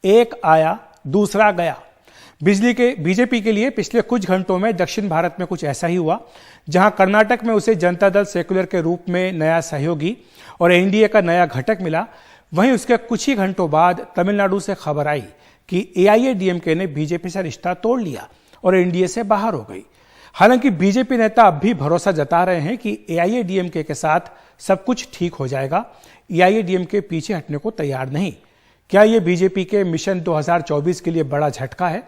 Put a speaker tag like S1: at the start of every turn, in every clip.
S1: एक आया दूसरा गया। बीजेपी के लिए पिछले कुछ घंटों में दक्षिण भारत में कुछ ऐसा ही हुआ, जहां कर्नाटक में उसे जनता दल सेक्युलर के रूप में नया सहयोगी और एनडीए का नया घटक मिला। वहीं उसके कुछ ही घंटों बाद तमिलनाडु से खबर आई कि एआईएडीएमके ने बीजेपी से रिश्ता तोड़ लिया और एनडीए से बाहर हो गई। हालांकि बीजेपी नेता अब भी भरोसा जता रहे हैं कि एआईएडीएमके के साथ सब कुछ ठीक हो जाएगा। एआईएडीएमके पीछे हटने को तैयार नहीं। क्या यह बीजेपी के मिशन 2024 के लिए बड़ा झटका है?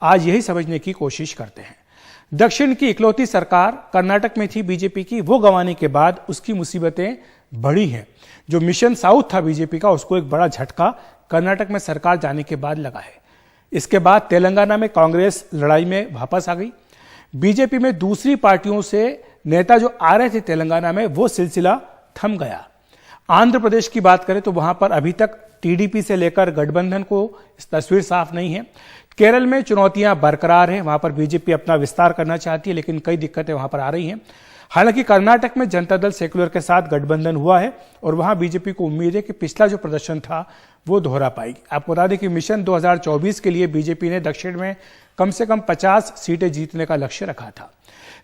S1: आज यही समझने की कोशिश करते हैं। दक्षिण की इकलौती सरकार कर्नाटक में थी बीजेपी की, वो गंवाने के बाद उसकी मुसीबतें बढ़ी हैं। जो मिशन साउथ था बीजेपी का, उसको एक बड़ा झटका कर्नाटक में सरकार जाने के बाद लगा है। इसके बाद तेलंगाना में कांग्रेस लड़ाई में वापस आ गई। बीजेपी में दूसरी पार्टियों से नेता जो आ रहे थे तेलंगाना में, वो सिलसिला थम गया। आंध्र प्रदेश की बात करें तो वहां पर अभी तक टीडीपी से लेकर गठबंधन को इस तस्वीर साफ नहीं है। केरल में चुनौतियां बरकरार हैं, वहां पर बीजेपी अपना विस्तार करना चाहती है, लेकिन कई दिक्कतें वहां पर आ रही हैं। हालांकि कर्नाटक में जनता दल सेक्युलर के साथ गठबंधन हुआ है और वहां बीजेपी को उम्मीद है कि पिछला जो प्रदर्शन था वो दोहरा पाएगी। आपको बता दें कि मिशन 2024 के लिए बीजेपी ने दक्षिण में कम से कम 50 सीटें जीतने का लक्ष्य रखा था।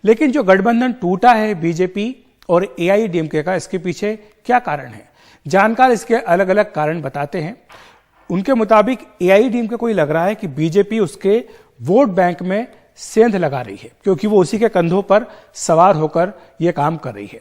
S1: लेकिन जो गठबंधन टूटा है बीजेपी और एआईएडीएमके का, इसके पीछे क्या कारण है? जानकार इसके अलग अलग कारण बताते हैं। उनके मुताबिक एआईएडीएमके को लग रहा है कि बीजेपी उसके वोट बैंक में सेंध लगा रही है, क्योंकि वो उसी के कंधों पर सवार होकर यह काम कर रही है।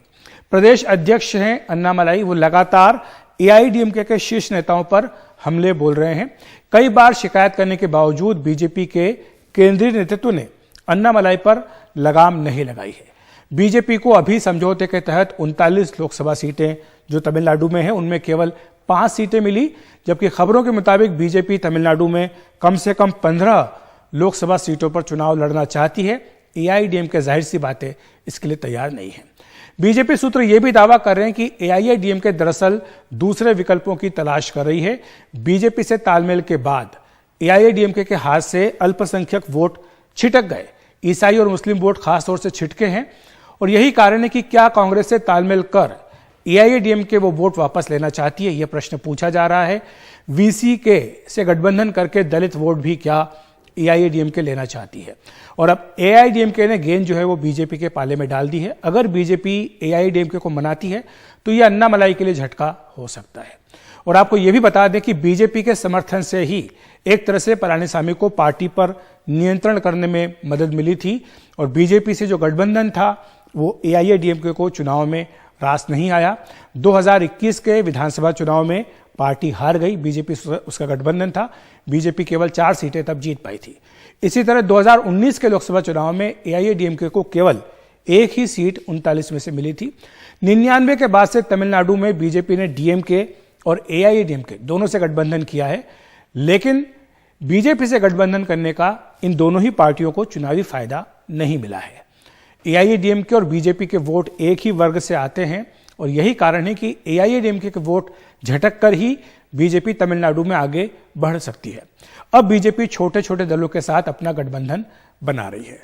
S1: प्रदेश अध्यक्ष हैं अन्नामलाई, वो लगातार एआईएडीएमके के शीर्ष नेताओं पर हमले बोल रहे हैं। कई बार शिकायत करने के बावजूद बीजेपी के केंद्रीय नेतृत्व ने अन्नामलाई पर लगाम नहीं लगाई है। बीजेपी को अभी समझौते के तहत 39 लोकसभा सीटें जो तमिलनाडु में है, उनमें केवल 5 सीटें मिली, जबकि खबरों के मुताबिक बीजेपी तमिलनाडु में कम से कम 15 लोकसभा सीटों पर चुनाव लड़ना चाहती है। एआईएडीएमके जाहिर सी बात है इसके लिए तैयार नहीं है। बीजेपी सूत्र यह भी दावा कर रहे हैं कि एआईएडीएमके दरअसल दूसरे विकल्पों की तलाश कर रही है। बीजेपी से तालमेल के बाद एआईएडीएमके के हाथ से अल्पसंख्यक वोट छिटक गए। ईसाई और मुस्लिम वोट खासतौर से छिटके हैं और यही कारण है कि क्या कांग्रेस से तालमेल कर एआईएडीएमके वो वोट वापस लेना चाहती है, यह प्रश्न पूछा जा रहा है। वीसीके से गठबंधन करके दलित वोट भी क्या एआईएडीएमके लेना चाहती है? और अब एआईएडीएमके ने गेंद जो है वो बीजेपी के पाले में डाल दी है। अगर बीजेपी एआईएडीएमके को मनाती है तो यह अन्नामलाई के लिए झटका हो सकता है। और आपको यह भी बता दें कि बीजेपी के समर्थन से ही एक तरह से पलानीसामी को पार्टी पर नियंत्रण करने में मदद मिली थी और बीजेपी से जो गठबंधन था वो एआईएडीएमके को चुनाव में रास नहीं आया। 2021 के विधानसभा चुनाव में पार्टी हार गई, बीजेपी उसका गठबंधन था, बीजेपी केवल 4 सीटें तब जीत पाई थी। इसी तरह 2019 के लोकसभा चुनाव में एआईएडीएमके को केवल एक ही सीट 39 में से मिली थी। 99 के बाद से तमिलनाडु में बीजेपी ने डीएमके और एआईएडीएमके दोनों से गठबंधन किया है, लेकिन बीजेपी से गठबंधन करने का इन दोनों ही पार्टियों को चुनावी फायदा नहीं मिला है। एआईएडीएमके और बीजेपी के वोट एक ही वर्ग से आते हैं और यही कारण है कि एआईएडीएमके के वोट झटक कर ही बीजेपी तमिलनाडु में आगे बढ़ सकती है। अब बीजेपी छोटे छोटे दलों के साथ अपना गठबंधन बना रही है।